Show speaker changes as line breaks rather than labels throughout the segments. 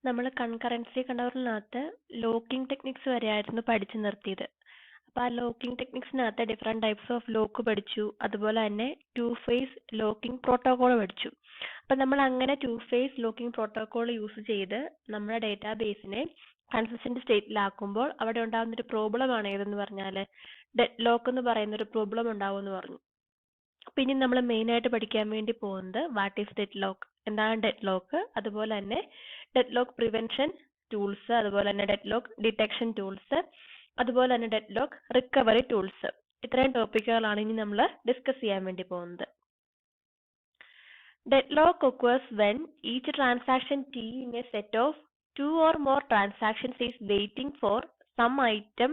നമ്മൾ concurrency കണ്ടവറിനകത്ത് locking techniques വരെയായിരുന്നു പഠിച്ചു നിർത്തിയത്. അപ്പോൾ ആ ലോക്കിംഗ് ടെക്നിക്സിനകത്ത് ഡിഫറെൻറ്റ് ടൈപ്സ് ഓഫ് ലോക്ക് പഠിച്ചു. അതുപോലെ തന്നെ ടു ഫേസ് ലോക്കിംഗ് പ്രോട്ടോകോൾ പഠിച്ചു. അപ്പം നമ്മൾ അങ്ങനെ two phase locking protocol use ചെയ്ത് നമ്മുടെ ഡേറ്റാബേസിനെ കൺസിസ്റ്റന്റ് സ്റ്റേറ്റിലാക്കുമ്പോൾ അവിടെ ഉണ്ടാകുന്ന ഒരു പ്രോബ്ലം ആണ് ഏതെന്ന് പറഞ്ഞാൽ ഡെഡ് ലോക്ക് എന്ന് പറയുന്ന ഒരു പ്രോബ്ലം ഉണ്ടാവുമെന്ന് പറഞ്ഞു. പിന്നെ നമ്മൾ മെയിൻ ആയിട്ട് പഠിക്കാൻ വേണ്ടി പോകുന്നത് വാട്ട് ഈസ് ഡെഡ് ലോക്ക്, എന്താണ് ഡെഡ് ലോക്ക്, അതുപോലെ തന്നെ ഡെഡ് ലോക്ക് പ്രിവെൻഷൻ ടൂൾസ്, അതുപോലെ തന്നെ ഡെഡ് ലോക്ക് ഡിറ്റക്ഷൻ ടൂൾസ്, അതുപോലെ തന്നെ ഡെഡ് ലോക്ക് റിക്കവറി ടൂൾസ്. ഇത്രയും ടോപ്പിക്കുകളാണ് ഇനി നമ്മൾ ഡിസ്കസ് ചെയ്യാൻ വേണ്ടി പോകുന്നത്. Dead lock occurs when each transaction T in a set of two or more transactions is waiting for some item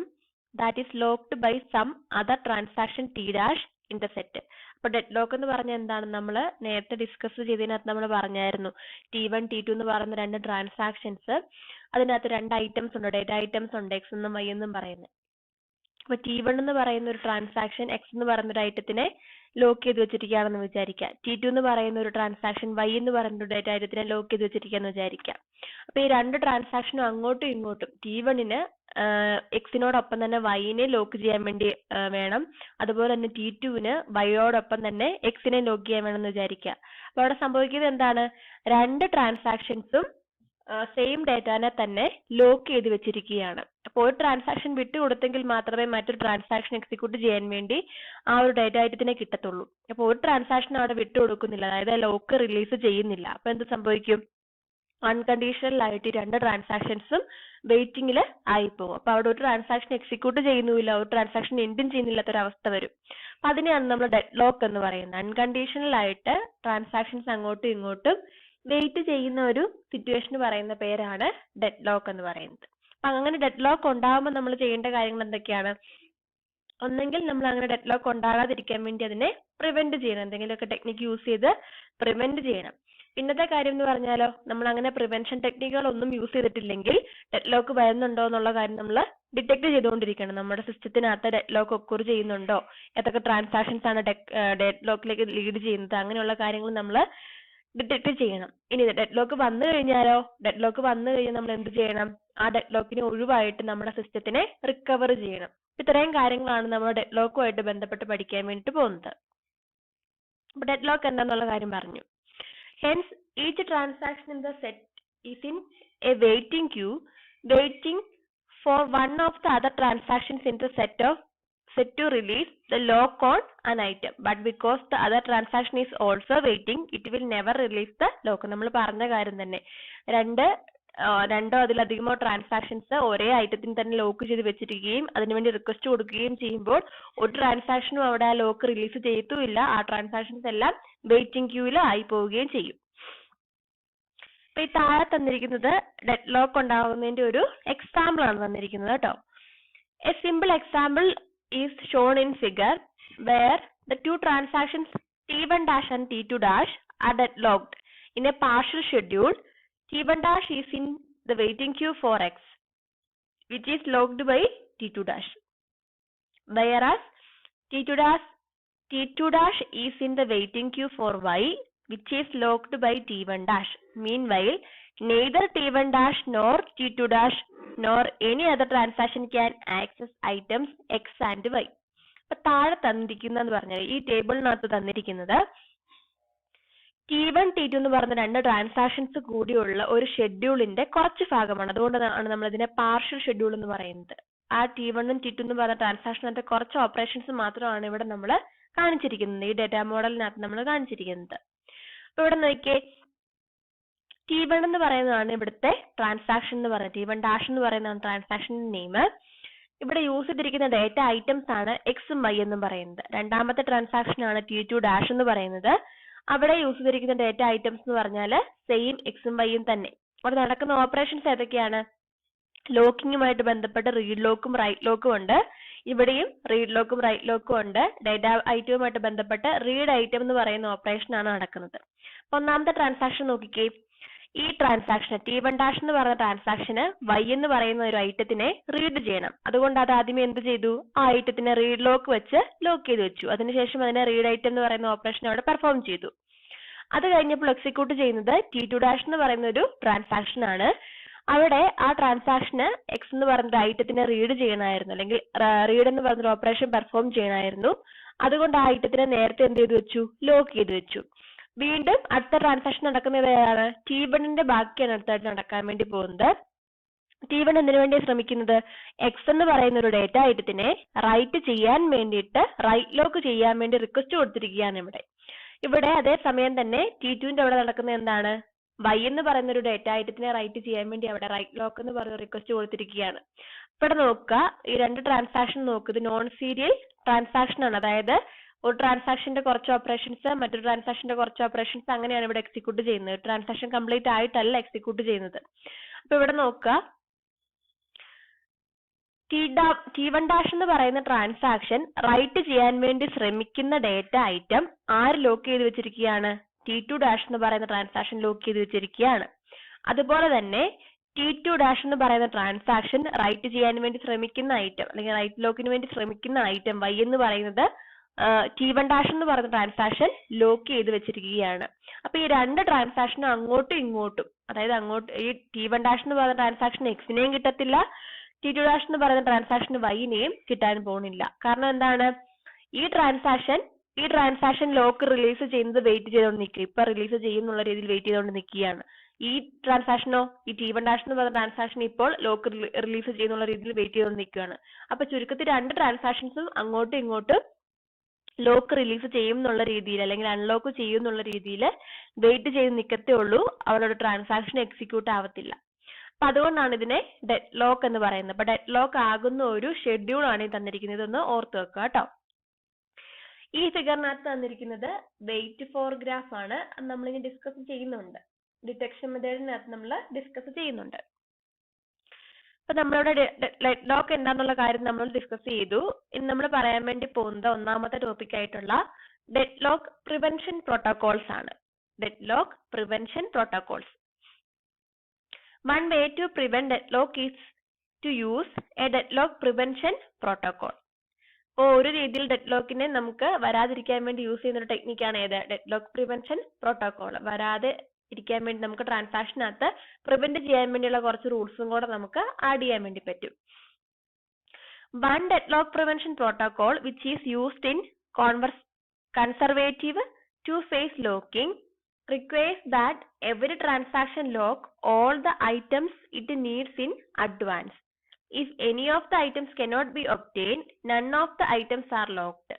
that is locked by some other transaction T dash in the set. അപ്പോൾ dead lock എന്ന് പറഞ്ഞാൽ എന്താണ്? നമ്മൾ നേരത്തെ discuss ചെയ്തതിനകത്ത് നമ്മൾ പറഞ്ഞായിരുന്നു T1 T2 എന്ന് പറയുന്ന രണ്ട് ട്രാൻസാക്ഷൻസ്, അതിനകത്ത് രണ്ട് ഐറ്റംസ് ഉണ്ട്, ഡേറ്റ ഐറ്റംസ് ഉണ്ട്, എക്സ് എന്നും വൈ എന്നും പറയുന്നത്. അപ്പോൾ T1 എന്ന് പറയുന്ന ഒരു ട്രാൻസാക്ഷൻ എക്സ് എന്ന് പറയുന്ന ഒരു ഐറ്റത്തിനെ ലോക്ക് ചെയ്ത് വെച്ചിരിക്കുകയാണെന്ന് വിചാരിക്കാം. T2 എന്ന് പറയുന്ന ഒരു ട്രാൻസാക്ഷൻ വൈ എന്ന് പറയുന്ന ഒരു ഡേറ്റ ഐറ്റത്തിനെ ലോക്ക് ചെയ്ത് വെച്ചിരിക്കുകയെന്ന് വിചാരിക്കാം. അപ്പോൾ ഈ രണ്ട് ട്രാൻസാക്ഷനും അങ്ങോട്ടും ഇങ്ങോട്ടും T1ന് എക്സിനോടൊപ്പം തന്നെ വൈനെ ലോക്ക് ചെയ്യാൻ വേണ്ടി വേണം, അതുപോലെ തന്നെ T2ന് വൈയോടൊപ്പം തന്നെ എക്സിനെ ലോക്ക് ചെയ്യാൻ വേണമെന്ന് വിചാരിക്കുക. അപ്പോൾ അവിടെ സംഭവിക്കുന്നത് എന്താണ്? രണ്ട് ട്രാൻസാക്ഷൻസും സെയിം ഡേറ്റാനെ തന്നെ ലോക്ക് ചെയ്ത് വെച്ചിരിക്കുകയാണ്. അപ്പോൾ ഒരു ട്രാൻസാക്ഷൻ വിട്ടുകൊടുത്തെങ്കിൽ മാത്രമേ മറ്റൊരു ട്രാൻസാക്ഷൻ എക്സിക്യൂട്ട് ചെയ്യാൻ വേണ്ടി ആ ഒരു ഡേറ്റ ഐറ്റത്തിനെ കിട്ടത്തുള്ളൂ. അപ്പോൾ ഒരു ട്രാൻസാക്ഷൻ അവിടെ വിട്ടുകൊടുക്കുന്നില്ല, അതായത് ലോക്ക് റിലീസ് ചെയ്യുന്നില്ല. അപ്പോൾ എന്ത് സംഭവിക്കും? അൺകണ്ടീഷണൽ ആയിട്ട് രണ്ട് ട്രാൻസാക്ഷൻസും വെയിറ്റിംഗിൽ ആയിപ്പോകും. അപ്പോൾ അവിടെ ഒരു ട്രാൻസാക്ഷൻ എക്സിക്യൂട്ട് ചെയ്യുന്നില്ല, ഒരു ട്രാൻസാക്ഷൻ എൻഡും ചെയ്യുന്നില്ലാത്തൊരവസ്ഥ വരും. അപ്പം അതിനെയാണ് നമ്മൾ ഡെഡ് ലോക്ക് എന്ന് പറയുന്നത്. അൺകണ്ടീഷണൽ ആയിട്ട് ട്രാൻസാക്ഷൻസ് അങ്ങോട്ടും ഇങ്ങോട്ടും വെയിറ്റ് ചെയ്യുന്ന ഒരു സിറ്റുവേഷൻ പറയുന്ന പേരാണ് ഡെഡ് ലോക്ക് എന്ന് പറയുന്നത്. അപ്പം അങ്ങനെ ഡെഡ് ലോക്ക് ഉണ്ടാകുമ്പോൾ നമ്മൾ ചെയ്യേണ്ട കാര്യങ്ങൾ എന്തൊക്കെയാണ്? ഒന്നെങ്കിൽ നമ്മൾ അങ്ങനെ ഡെഡ് ലോക്ക് ഉണ്ടാകാതിരിക്കാൻ വേണ്ടി അതിനെ പ്രിവെന്റ് ചെയ്യണം, എന്തെങ്കിലുമൊക്കെ ടെക്നിക്ക് യൂസ് ചെയ്ത് പ്രിവെന്റ് ചെയ്യണം. പിന്നത്തെ കാര്യം എന്ന് പറഞ്ഞാലോ, നമ്മൾ അങ്ങനെ പ്രിവെൻഷൻ ടെക്നിക്കുകളൊന്നും യൂസ് ചെയ്തിട്ടില്ലെങ്കിൽ ഡെഡ് ലോക്ക് വരുന്നുണ്ടോ എന്നുള്ള കാര്യം നമ്മൾ ഡിറ്റക്ട് ചെയ്തുകൊണ്ടിരിക്കണം. നമ്മുടെ സിസ്റ്റത്തിനകത്ത് ഡെഡ് ലോക്ക് ഒക്കൂർ ചെയ്യുന്നുണ്ടോ, ഏതൊക്കെ ട്രാൻസാക്ഷൻസ് ആണ് ഡെഡ് ലോക്കിലേക്ക് ലീഡ് ചെയ്യുന്നത്, അങ്ങനെയുള്ള കാര്യങ്ങൾ നമ്മൾ ഡിറ്റക്ട് ചെയ്യണം. ഇനി ഡെഡ് ലോക്ക് വന്നു കഴിഞ്ഞാലോ, ഡെഡ് ലോക്ക് വന്നു കഴിഞ്ഞാൽ നമ്മൾ എന്ത് ചെയ്യണം? ആ ഡെഡ് ലോക്കിനെ ഒഴിവായിട്ട് നമ്മുടെ സിസ്റ്റത്തിനെ റിക്കവർ ചെയ്യണം. ഇത്രയും കാര്യങ്ങളാണ് നമ്മൾ ഡെഡ് ലോക്കുമായിട്ട് ബന്ധപ്പെട്ട് പഠിക്കാൻ വേണ്ടിയിട്ട് പോകുന്നത്. അപ്പൊ ഡെഡ് ലോക്ക് എന്താന്നുള്ള കാര്യം പറഞ്ഞു. Hence, each transaction in the set is in a waiting queue, waiting for one of the other transactions in the set to release the lock on an item. But because the other transaction is also waiting, it will never release the lock. നമ്മൾ പറഞ്ഞ കാര്യം തന്നെ, രണ്ടോ അതിലധികമോ transactions ഒരേ ഐറ്റത്തിന് തന്നെ lock ചെയ്ത് വെച്ചിരിക്കുകയും അതിനുവേണ്ടി റിക്വസ്റ്റ് കൊടുക്കുകയും ചെയ്യുമ്പോൾ ഒരു ട്രാൻസാക്ഷനും അവിടെ ആ ലോക്ക് റിലീസ് ചെയ്യത്തുമില്ല. ആ ട്രാൻസാക്ഷൻസ് എല്ലാം വെയിറ്റിംഗ് ക്യൂവിൽ ആയി പോവുകയും ചെയ്യും. അപ്പൊ ഈ താഴെ തന്നിരിക്കുന്നത് ഡെഡ് ലോക്ക് ഉണ്ടാകുന്നതിന്റെ ഒരു എക്സാമ്പിൾ ആണ് തന്നിരിക്കുന്നത് കേട്ടോ. A simple example is shown in figure where the two transactions T1 dash and T2 dash are deadlocked in a partial schedule. T1 dash is in the waiting queue for X, which is locked by T2 dash. Whereas T2 dash is in the waiting queue for Y, which is locked by T1 dash. Meanwhile, neither T1 dash nor T2 dash nor any other transaction can access items X and Y. അപ്പൊ താഴെ തന്നിരിക്കുന്നതെന്ന് പറഞ്ഞാൽ ഈ ടേബിളിനകത്ത് തന്നിരിക്കുന്നത് T1 T2 എന്ന് പറഞ്ഞ രണ്ട് transactions കൂടിയുള്ള ഒരു ഷെഡ്യൂളിന്റെ കുറച്ച് ഭാഗമാണ്. അതുകൊണ്ടാണ് നമ്മൾ ഇതിനെ പാർഷ്യൽ ഷെഡ്യൂൾ എന്ന് പറയുന്നത്. ആ T1 ഉം T2 എന്ന് പറഞ്ഞ ട്രാൻസാക്ഷനകത്തെ കുറച്ച് ഓപ്പറേഷൻസ് മാത്രമാണ് ഇവിടെ നമ്മൾ കാണിച്ചിരിക്കുന്നത്, ഈ ഡേറ്റാ മോഡലിനകത്ത് നമ്മൾ കാണിച്ചിരിക്കുന്നത്. അപ്പൊ ഇവിടെ നോക്കിയേ, T1 എന്ന് പറയുന്നതാണ് ഇവിടുത്തെ ട്രാൻസാക്ഷൻ എന്ന് പറയുന്നത്, T1 ഡാഷ് എന്ന് പറയുന്നതാണ് ട്രാൻസാക്ഷൻ നെയിം. ഇവിടെ യൂസ് ചെയ്തിരിക്കുന്ന ഡേറ്റ ഐറ്റംസ് ആണ് എക്സും വൈ എന്നും പറയുന്നത്. രണ്ടാമത്തെ ട്രാൻസാക്ഷൻ ആണ് T2 ഡാഷ് എന്ന് പറയുന്നത്. അവിടെ യൂസ് ചെയ്തിരിക്കുന്ന ഡേറ്റ ഐറ്റംസ് എന്ന് പറഞ്ഞാൽ സെയിം എക്സും വൈയും തന്നെ. അവിടെ നടക്കുന്ന ഓപ്പറേഷൻസ് ഏതൊക്കെയാണ്? ലോക്കിങ്ങുമായിട്ട് ബന്ധപ്പെട്ട് റീഡ് ലോക്കും റൈറ്റ് ലോക്കും ഉണ്ട്. ഇവിടെയും റീഡ് ലോക്കും റൈറ്റ് ലോക്കും ഉണ്ട്. ഡേറ്റ ഐറ്റവുമായിട്ട് ബന്ധപ്പെട്ട് റീഡ് ഐറ്റം എന്ന് പറയുന്ന ഓപ്പറേഷൻ ആണ് നടക്കുന്നത്. ഒന്നാമത്തെ ട്രാൻസാക്ഷൻ നോക്കിക്കേ, ഈ ട്രാൻസാക്ഷൻ T1 ഡാഷ് എന്ന് പറയുന്ന ട്രാൻസാക്ഷന് വൈ എന്ന് പറയുന്ന ഒരു ഐറ്റത്തിനെ റീഡ് ചെയ്യണം. അതുകൊണ്ട് അത് ആദ്യമേ എന്ത് ചെയ്തു? ആ ഐറ്റത്തിനെ റീഡ് ലോക്ക് വെച്ച് ലോക്ക് ചെയ്ത് വെച്ചു. അതിനുശേഷം അതിനെ റീഡ് ഐറ്റം എന്ന് പറയുന്ന ഓപ്പറേഷൻ അവിടെ പെർഫോം ചെയ്തു. അത് കഴിഞ്ഞപ്പോൾ എക്സിക്യൂട്ട് ചെയ്യുന്നത് T2 ഡാഷ് എന്ന് പറയുന്ന ഒരു ട്രാൻസാക്ഷൻ ആണ്. അവിടെ ആ ട്രാൻസാക്ഷന് എക്സ് എന്ന് പറഞ്ഞൊരു ഐറ്റത്തിനെ റീഡ് ചെയ്യണമായിരുന്നു, അല്ലെങ്കിൽ റീഡ് എന്ന് പറഞ്ഞൊരു ഓപ്പറേഷൻ പെർഫോം ചെയ്യണമായിരുന്നു. അതുകൊണ്ട് ആ ഐറ്റത്തിനെ നേരത്തെ എന്ത് ചെയ്ത് വെച്ചു, ലോക്ക് ചെയ്ത് വെച്ചു. വീണ്ടും അടുത്ത ട്രാൻസാക്ഷൻ നടക്കുന്നത് ഏതാണ്, T1ന്റെ ബാക്കിയാണ് അടുത്തായിട്ട് നടക്കാൻ വേണ്ടി പോകുന്നത്. T1 എന്തിനു വേണ്ടി ശ്രമിക്കുന്നത്, എക്സ് എന്ന് പറയുന്ന ഒരു ഡേറ്റ ഐറ്റത്തിനെ റൈറ്റ് ചെയ്യാൻ വേണ്ടിയിട്ട് റൈറ്റ് ലോക്ക് ചെയ്യാൻ വേണ്ടി റിക്വസ്റ്റ് കൊടുത്തിരിക്കുകയാണ് ഇവിടെ. ഇവിടെ അതേസമയം തന്നെ T2ന്റെ അവിടെ നടക്കുന്നത് എന്താണ്, y എന്ന് പറയുന്ന ഒരു ഡേറ്റ ഐറ്റത്തിനെ റൈറ്റ് ചെയ്യാൻ വേണ്ടി അവിടെ റൈറ്റ് ലോക്ക് എന്ന് പറയുന്ന റിക്വസ്റ്റ് കൊടുത്തിരിക്കുകയാണ്. ഇവിടെ നോക്കുക, ഈ രണ്ട് ട്രാൻസാക്ഷൻ നോക്കുക, ഇത് നോൺ സീരിയൽ ട്രാൻസാക്ഷൻ ആണ്. അതായത് ഒരു ട്രാൻസാക്ഷന്റെ കുറച്ച് ഓപ്പറേഷൻസ് മറ്റൊരു ട്രാൻസാക്ഷന്റെ കുറച്ച് ഓപ്പറേഷൻസ് അങ്ങനെയാണ് ഇവിടെ എക്സിക്യൂട്ട് ചെയ്യുന്നത്. ട്രാൻസാക്ഷൻ കംപ്ലീറ്റ് ആയിട്ടല്ല എക്സിക്യൂട്ട് ചെയ്യുന്നത്. അപ്പൊ ഇവിടെ നോക്കുക, T1 ഡാഷ് എന്ന് പറയുന്ന ട്രാൻസാക്ഷൻ റൈറ്റ് ചെയ്യാൻ വേണ്ടി ശ്രമിക്കുന്ന ഡേറ്റ ഐറ്റം ആര് ലോക്ക് ചെയ്ത് വെച്ചിരിക്കുകയാണ്, T2 ഡാഷ് എന്ന് പറയുന്ന ട്രാൻസാക്ഷൻ ലോക്ക് ചെയ്ത് വെച്ചിരിക്കുകയാണ്. അതുപോലെ തന്നെ T2 ഡാഷ് എന്ന് പറയുന്ന ട്രാൻസാക്ഷൻ റൈറ്റ് ചെയ്യാൻ വേണ്ടി ശ്രമിക്കുന്ന ഐറ്റം, അല്ലെങ്കിൽ റൈറ്റ് ലോക്കിന് വേണ്ടി ശ്രമിക്കുന്ന ഐറ്റം y എന്ന് പറയുന്നത് T1 ഡാഷ് എന്ന് പറയുന്ന ട്രാൻസാക്ഷൻ ലോക്ക് ചെയ്ത് വെച്ചിരിക്കുകയാണ്. അപ്പൊ ഈ രണ്ട് ട്രാൻസാക്ഷനും അങ്ങോട്ടും ഇങ്ങോട്ടും, അതായത് അങ്ങോട്ട് ഈ T1 ഡാഷ് എന്ന് പറയുന്ന ട്രാൻസാക്ഷൻ എക്സിനെയും കിട്ടത്തില്ല, T2 ഡാഷ് എന്ന് പറയുന്ന ട്രാൻസാക്ഷൻ വൈനെയും കിട്ടാൻ പോകുന്നില്ല. കാരണം എന്താണ്, ഈ ട്രാൻസാക്ഷൻ ലോക്ക് റിലീസ് ചെയ്യുന്നത് വെയിറ്റ് ചെയ്തുകൊണ്ട് നിൽക്കുക, ഇപ്പൊ റിലീസ് ചെയ്യുന്നുള്ള രീതിയിൽ വെയിറ്റ് ചെയ്തുകൊണ്ട് നിൽക്കുകയാണ്. ഈ ട്രാൻസാക്ഷനോ, ഈ T1 ഡാഷ് എന്ന് പറയുന്ന ട്രാൻസാക്ഷൻ ഇപ്പോൾ ലോക്ക് റിലീസ് ചെയ്യുന്നുള്ള രീതിയിൽ വെയിറ്റ് ചെയ്തുകൊണ്ട് നിൽക്കുകയാണ്. അപ്പൊ ചുരുക്കത്തിൽ രണ്ട് ട്രാൻസാക്ഷൻസും അങ്ങോട്ടും ഇങ്ങോട്ടും ലോക്ക് റിലീസ് ചെയ്യും എന്നുള്ള രീതിയിൽ, അല്ലെങ്കിൽ അൺലോക്ക് ചെയ്യും എന്നുള്ള രീതിയിൽ വെയിറ്റ് ചെയ്ത് നിൽക്കത്തേ ഉള്ളൂ, അവരുടെ ട്രാൻസാക്ഷൻ എക്സിക്യൂട്ട് ആവത്തില്ല. അപ്പൊ അതുകൊണ്ടാണ് ഇതിനെ ഡെഡ് ലോക്ക് എന്ന് പറയുന്നത്. അപ്പൊ ഡെഡ് ലോക്ക് ആകുന്ന ഒരു ഷെഡ്യൂൾ ആണ് ഈ തന്നിരിക്കുന്നത്, ഇതൊന്ന് ഓർത്ത് വെക്കുക കേട്ടോ. ഈ ഫിഗറിനകത്ത് തന്നിരിക്കുന്നത് വെയിറ്റ് ഫോർ ഗ്രാഫ് ആണ്, നമ്മളിങ്ങനെ ഡിസ്കസ് ചെയ്യുന്നുണ്ട്, ഡിറ്റക്ഷൻ മെത്തേഡിനകത്ത് നമ്മൾ ഡിസ്കസ് ചെയ്യുന്നുണ്ട്. അപ്പൊ നമ്മളിവിടെ ഡെഡ് ലോക്ക് എന്താന്നുള്ള കാര്യം നമ്മൾ ഡിസ്കസ് ചെയ്തു. ഇനി നമ്മൾ പറയാൻ വേണ്ടി പോകുന്നത് ഒന്നാമത്തെ ടോപ്പിക് ആയിട്ടുള്ള ഡെഡ് ലോക്ക് പ്രിവെൻഷൻ പ്രോട്ടോകോൾസ് ആണ്. Dead lock prevention protocols. One way to prevent deadlock is to use a deadlock prevention protocol. ഒരു രീതിയിൽ ഡെഡ്ലോക്കിനെ നമുക്ക് വരാതിരിക്കാൻ വേണ്ടി യൂസ് ചെയ്യുന്ന ഒരു ടെക്നിക്കാണ് ഏത്, ഡെഡ്ലോക്ക് പ്രിവെൻഷൻ പ്രോട്ടോകോൾ. വരാതെ ഇരിക്കാൻ വേണ്ടി നമുക്ക് ട്രാൻസാക്ഷനകത്ത് പ്രിവെന്റ് ചെയ്യാൻ വേണ്ടിയുള്ള കുറച്ച് റൂൾസും കൂടെ നമുക്ക് ആഡ് ചെയ്യാൻ വേണ്ടി പറ്റും. One deadlock prevention protocol which is used in conservative two-phase locking requires that every transaction lock all the items it needs in advance. If any of the items cannot be obtained, none of the items are locked.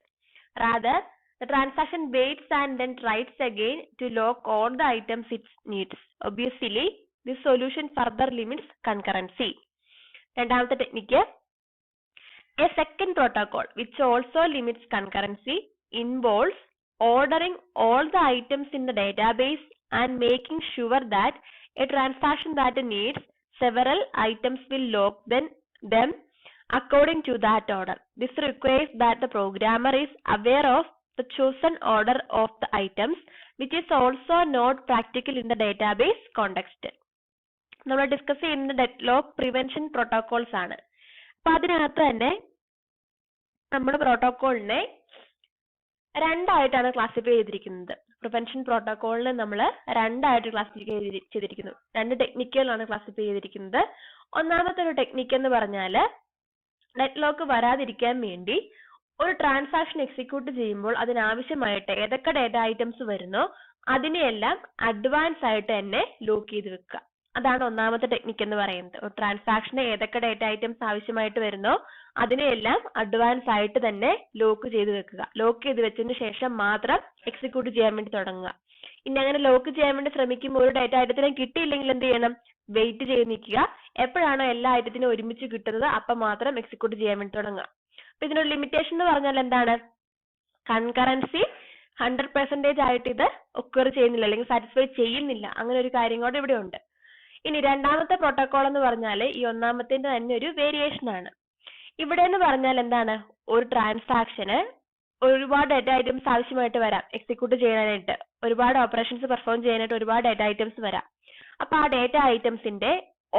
Rather, the transaction waits and then tries again to lock all the items it needs. Obviously, this solution further limits concurrency. രണ്ടാമത്തെ technique, a second protocol which also limits concurrency involves ordering all the items in the database and making sure that a transaction that needs several items will lock them according to that order. This requires that the programmer is aware of the chosen order of the items, which is also not practical in the database context. നമ്മൾ discuss ചെയ്യുന്ന deadlock prevention protocols ആണ്. അപ്പൊ അതിനകത്ത് തന്നെ നമ്മുടെ പ്രോട്ടോകോളിനെ രണ്ടായിട്ടാണ് classify ചെയ്തിരിക്കുന്നത്. Prevention പ്രോട്ടോകോളിനെ നമ്മൾ രണ്ടായിട്ട് ക്ലാസിഫൈ ചെയ്തിരിക്കുന്നു. രണ്ട് ടെക്നിക്കുകളാണ് ക്ലാസിഫൈ ചെയ്തിരിക്കുന്നത്. ഒന്നാമത്തെ ഒരു ടെക്നിക്ക് എന്ന് പറഞ്ഞാൽ ഡെഡ്ലോക്ക് വരാതിരിക്കാൻ വേണ്ടി ഒരു ട്രാൻസാക്ഷൻ എക്സിക്യൂട്ട് ചെയ്യുമ്പോൾ അതിനാവശ്യമായിട്ട് ഏതൊക്കെ ഡേറ്റ ഐറ്റംസ് വരുന്നോ അതിനെയെല്ലാം അഡ്വാൻസ് ആയിട്ട് തന്നെ ലോക്ക് ചെയ്ത് വെക്കുക. അതാണ് ഒന്നാമത്തെ ടെക്നിക്ക് എന്ന് പറയുന്നത്. ഒരു ട്രാൻസാക്ഷന് ഏതൊക്കെ ഡേറ്റ ഐറ്റംസ് ആവശ്യമായിട്ട് വരുന്നോ അതിനെയെല്ലാം അഡ്വാൻസ് ആയിട്ട് തന്നെ ലോക്ക് ചെയ്ത് വെക്കുക. ലോക്ക് ചെയ്ത് വെച്ചതിന് ശേഷം മാത്രം എക്സിക്യൂട്ട് ചെയ്യാൻ വേണ്ടി തുടങ്ങുക. ഇനി അങ്ങനെ ലോക്ക് ചെയ്യാൻ വേണ്ടി ശ്രമിക്കുമ്പോൾ ഒരു ഡേറ്റ ഐറ്റത്തിനെ കിട്ടിയില്ലെങ്കിൽ എന്ത് ചെയ്യണം, വെയിറ്റ് ചെയ്ത് നിൽക്കുക. എപ്പോഴാണോ എല്ലാ ഐറ്റത്തിനും ഒരുമിച്ച് കിട്ടുന്നത് അപ്പം മാത്രം എക്സിക്യൂട്ട് ചെയ്യാൻ വേണ്ടി തുടങ്ങുക. അപ്പൊ ഇതിനൊരു ലിമിറ്റേഷൻ എന്ന് പറഞ്ഞാൽ എന്താണ്, കൺകറൻസി 100% ആയിട്ട് ഇത് ഒക്കർ ചെയ്യുന്നില്ല, അല്ലെങ്കിൽ സാറ്റിസ്ഫൈ ചെയ്യുന്നില്ല. അങ്ങനെ ഒരു കാര്യം കൂടെ ഇവിടെ ഉണ്ട്. ഇനി രണ്ടാമത്തെ പ്രോട്ടോകോൾ എന്ന് പറഞ്ഞാൽ ഈ ഒന്നാമത്തിന്റെ തന്നെ ഒരു വേരിയേഷൻ ആണ്. ഇവിടെ എന്ന് പറഞ്ഞാൽ എന്താണ്, ഒരു ട്രാൻസാക്ഷന് ഒരുപാട് ഡേറ്റ ഐറ്റംസ് ആവശ്യമായിട്ട് വരാം എക്സിക്യൂട്ട് ചെയ്യാനായിട്ട്, ഒരുപാട് ഓപ്പറേഷൻസ് പെർഫോം ചെയ്യാനായിട്ട് ഒരുപാട് ഡേറ്റ ഐറ്റംസ് വരാം. അപ്പൊ ആ ഡേറ്റ ഐറ്റംസിന്റെ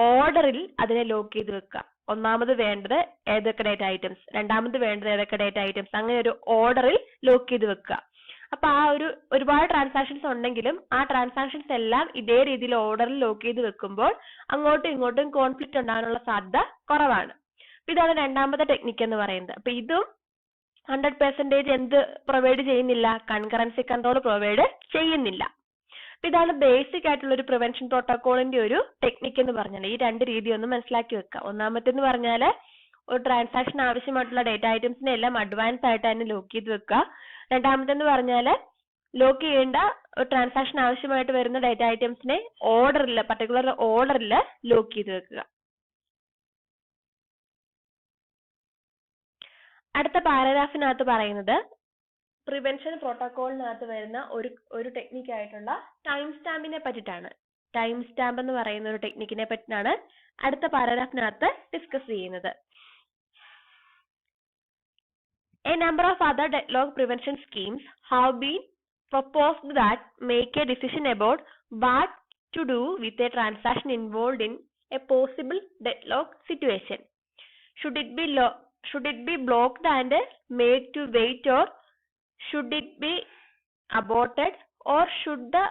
ഓർഡറിൽ അതിനെ ലോക്ക് ചെയ്ത് വെക്കുക. ഒന്നാമത് വേണ്ടത് ഏതൊക്കെ ഡേറ്റ ഐറ്റംസ്, രണ്ടാമത് വേണ്ടത് ഏതൊക്കെ ഡേറ്റ ഐറ്റംസ്, അങ്ങനെ ഒരു ഓർഡറിൽ ലോക്ക് ചെയ്ത് വെക്കുക. അപ്പൊ ആ ഒരുപാട് ട്രാൻസാക്ഷൻസ് ഉണ്ടെങ്കിലും ആ ട്രാൻസാക്ഷൻസ് എല്ലാം ഇതേ രീതിയിൽ ഓർഡറിൽ ലോക്ക് ചെയ്ത് വെക്കുമ്പോൾ അങ്ങോട്ടും ഇങ്ങോട്ടും കോൺഫ്ലിക്റ്റ് ഉണ്ടാകാനുള്ള സാധ്യത കുറവാണ്. ഇതാണ് രണ്ടാമത്തെ ടെക്നിക്ക് എന്ന് പറയുന്നത്. അപ്പൊ ഇതും 100% എന്ത് പ്രൊവൈഡ് ചെയ്യുന്നില്ല? കൺകറൻസി കൺട്രോൾ പ്രൊവൈഡ് ചെയ്യുന്നില്ല. ഇതാണ് ബേസിക് ആയിട്ടുള്ള ഒരു പ്രിവെൻഷൻ പ്രോട്ടോകോളിന്റെ ഒരു ടെക്നിക്ക് എന്ന് പറഞ്ഞാൽ. ഈ രണ്ട് രീതി ഒന്ന് മനസ്സിലാക്കി വെക്കുക. ഒന്നാമത്തെന്ന് പറഞ്ഞാൽ ഒരു ട്രാൻസാക്ഷൻ ആവശ്യമായിട്ടുള്ള ഡേറ്റ ഐറ്റംസിനെ എല്ലാം അഡ്വാൻസ് ആയിട്ട് തന്നെ ലോക്ക് ചെയ്ത് വെക്കുക. രണ്ടാമത്തെന്ന് പറഞ്ഞാൽ ലോക്ക് ചെയ്യേണ്ട ഒരു ട്രാൻസാക്ഷൻ ആവശ്യമായിട്ട് വരുന്ന ഡേറ്റ ഐറ്റംസിനെ ഓർഡറിൽ, പർട്ടിക്കുലർ ഓർഡറിൽ ലോക്ക് ചെയ്ത് വെക്കുക. അടുത്ത പാരഗ്രാഫിനകത്ത് പറയുന്നത് പ്രിവെൻഷൻ പ്രോട്ടോകോളിനകത്ത് വരുന്ന ഒരു ടെക്നിക്ക് ആയിട്ടുള്ള ടൈം സ്റ്റാമ്പിനെ പറ്റിയിട്ടാണ്. ടൈം സ്റ്റാമ്പ് എന്ന് പറയുന്ന ഒരു ടെക്നിക്കിനെ പറ്റിയാണ് അടുത്ത പാരഗ്രാഫിനകത്ത് ഡിസ്കസ് ചെയ്യുന്നത്. A number of other deadlock prevention schemes have been proposed that make a decision about what to do with a transaction involved in a possible deadlock situation. Should it be blocked and made to wait, or should it be aborted, or should the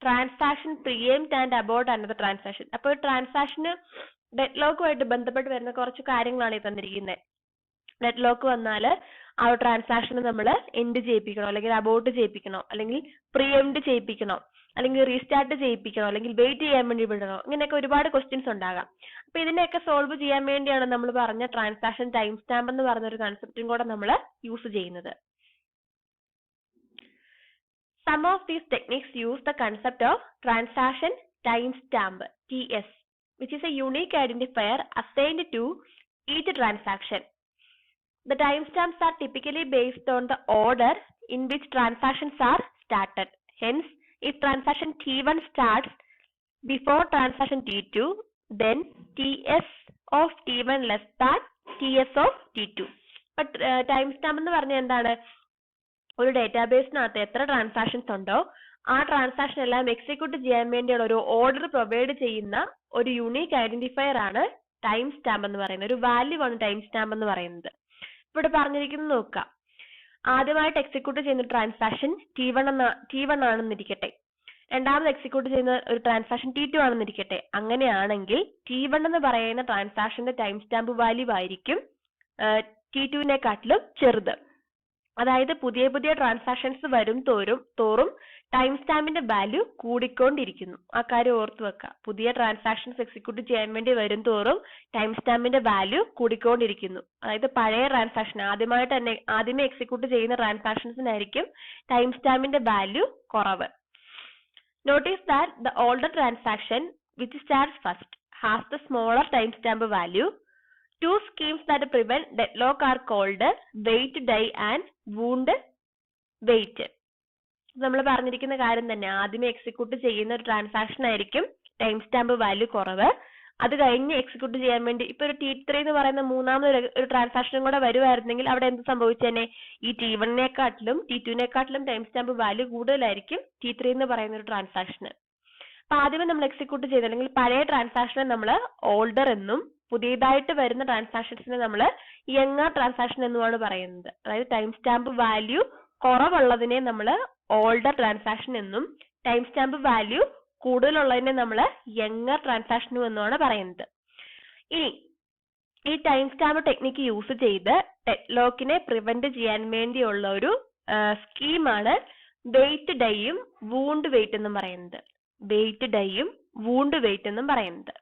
transaction preempt and abort another transaction? അപ്പോൾ ട്രാൻസാക്ഷന് ഡെഡ്ലോക്കുമായിട്ട് ബന്ധപ്പെട്ട് വരുന്ന കുറച്ച് കാര്യങ്ങളാണ് ഈ തന്നിരിക്കുന്നത്. Deadlock വന്നാൽ ആ ഒരു ട്രാൻസാക്ഷന് നമ്മൾ എൻഡ് ചെയ്യിപ്പിക്കണോ, അല്ലെങ്കിൽ അബോർട്ട് ചെയ്യിപ്പിക്കണോ, അല്ലെങ്കിൽ പ്രീഎംപ്റ്റ് ചെയ്യിപ്പിക്കണോ, അല്ലെങ്കിൽ റീസ്റ്റാർട്ട് ചെയ്യിപ്പിക്കണോ, അല്ലെങ്കിൽ വെയിറ്റ് ചെയ്യാൻ വേണ്ടി വിടണോ, ഇങ്ങനെയൊക്കെ ഒരുപാട് ക്വസ്റ്റ്യൻസ് ഉണ്ടാകാം. അപ്പൊ ഇതിനെയൊക്കെ സോൾവ് ചെയ്യാൻ വേണ്ടിയാണ് നമ്മൾ പറഞ്ഞ ട്രാൻസാക്ഷൻ ടൈം സ്റ്റാമ്പ് എന്ന് പറഞ്ഞ ഒരു കൺസെപ്റ്റും കൂടെ നമ്മൾ യൂസ് ചെയ്യുന്നത്. Some of these techniques use the concept of transaction timestamp (TS), which is a unique identifier assigned to each transaction. The timestamps are typically based on the order in which transactions are started. Hence, if transaction T1 starts before transaction T2, then TS of T1 less than TS of T2. But timestamp എന്ന് പറഞ്ഞാൽ എന്താണ്? ഒരു ഡേറ്റാബേസിനകത്ത് എത്ര transactions ഉണ്ടോ ആ transaction എല്ലാം execute ചെയ്യാൻ വേണ്ടിയുള്ള ഒരു ഓർഡർ പ്രൊവൈഡ് ചെയ്യുന്ന ഒരു യുണീക്ക് ഐഡന്റിഫയർ ആണ് ടൈം സ്റ്റാമ്പ് എന്ന് പറയുന്നത്. ഒരു വാല്യൂ ആണ് ടൈം സ്റ്റാമ്പ് എന്ന് പറയുന്നത്. ഇവിടെ പറഞ്ഞിരിക്കുന്നത് നോക്കുക. ആദ്യമായിട്ട് എക്സിക്യൂട്ട് ചെയ്യുന്ന ട്രാൻസാക്ഷൻ T1 ആണെന്നിരിക്കട്ടെ, രണ്ടാമത് എക്സിക്യൂട്ട് ചെയ്യുന്ന ഒരു ട്രാൻസാക്ഷൻ T2 ആണെന്നിരിക്കട്ടെ. അങ്ങനെയാണെങ്കിൽ T1 എന്ന് പറയുന്ന ട്രാൻസാക്ഷന്റെ ടൈം സ്റ്റാമ്പ് വാല്യൂ ആയിരിക്കും T2-നെക്കാട്ടിലും ചെറുത്. അതായത് പുതിയ പുതിയ ട്രാൻസാക്ഷൻസ് വരും തോറും ടൈം സ്റ്റാമ്പിന്റെ വാല്യൂ കൂടിക്കൊണ്ടിരിക്കുന്നു. ആ കാര്യം ഓർത്തു വെക്കുക. പുതിയ ട്രാൻസാക്ഷൻസ് എക്സിക്യൂട്ട് ചെയ്യാൻ വേണ്ടി വരും തോറും ടൈം സ്റ്റാമ്പിന്റെ വാല്യൂ കൂടിക്കൊണ്ടിരിക്കുന്നു. അതായത് പഴയ ട്രാൻസാക്ഷൻ ആദ്യമേ എക്സിക്യൂട്ട് ചെയ്യുന്ന ട്രാൻസാക്ഷൻസിനായിരിക്കും ടൈം സ്റ്റാമ്പിന്റെ വാല്യൂ കുറവ്. Notice that the older transaction which starts first has the smaller timestamp value. Two schemes that prevent deadlock are called wait die and wound wait. നമ്മൾ പറഞ്ഞിരിക്കുന്ന കാര്യം തന്നെ, ആദ്യമേ എക്സിക്യൂട്ട് ചെയ്യുന്ന ഒരു ട്രാൻസാക്ഷൻ ആയിരിക്കും ടൈം സ്റ്റാമ്പ് വാല്യൂ കുറവ്. അത് കഴിഞ്ഞ് എക്സിക്യൂട്ട് ചെയ്യാൻ വേണ്ടി ഇപ്പൊ ഒരു T3 എന്ന് പറയുന്ന മൂന്നാമത് ഒരു ട്രാൻസാക്ഷനും കൂടെ വരുമായിരുന്നെങ്കിൽ അവിടെ എന്ത് സംഭവിച്ചേനെ? ഈ T1-നെക്കാട്ടിലും T2-നെക്കാട്ടിലും ടൈം സ്റ്റാമ്പ് വാല്യൂ കൂടുതലായിരിക്കും T3 എന്ന് പറയുന്ന ഒരു ട്രാൻസാക്ഷന്. അപ്പൊ ആദ്യമേ നമ്മൾ എക്സിക്യൂട്ട് ചെയ്ത അല്ലെങ്കിൽ പഴയ ട്രാൻസാക്ഷനെ നമ്മൾ ഓൾഡർ എന്നും പുതിയതായിട്ട് വരുന്ന ട്രാൻസാക്ഷൻസിനെ നമ്മൾ യങ്ങർ ട്രാൻസാക്ഷൻ എന്നുമാണ് പറയുന്നത്. അതായത് ടൈം സ്റ്റാമ്പ് വാല്യൂ കുറവുള്ളതിനെ നമ്മൾ ഓൾഡർ ട്രാൻസാക്ഷൻ എന്നും ടൈം സ്റ്റാമ്പ് വാല്യൂ കൂടുതലുള്ളതിനെ നമ്മൾ യങ്ങർ ട്രാൻസാക്ഷനും എന്നാണ് പറയുന്നത്. ഇനി ഈ ടൈം സ്റ്റാമ്പ് ടെക്നിക്ക് യൂസ് ചെയ്ത് ഡെഡ്ലോക്കിനെ പ്രിവെന്റ് ചെയ്യാൻ വേണ്ടിയുള്ള ഒരു സ്കീമാണ് വെയിറ്റ് ഡൈയും വൂണ്ട് വെയിറ്റ് എന്നും പറയുന്നത്. വെയിറ്റ് ഡൈയും വൂണ്ട് വെയിറ്റ് എന്നും പറയുന്നത്.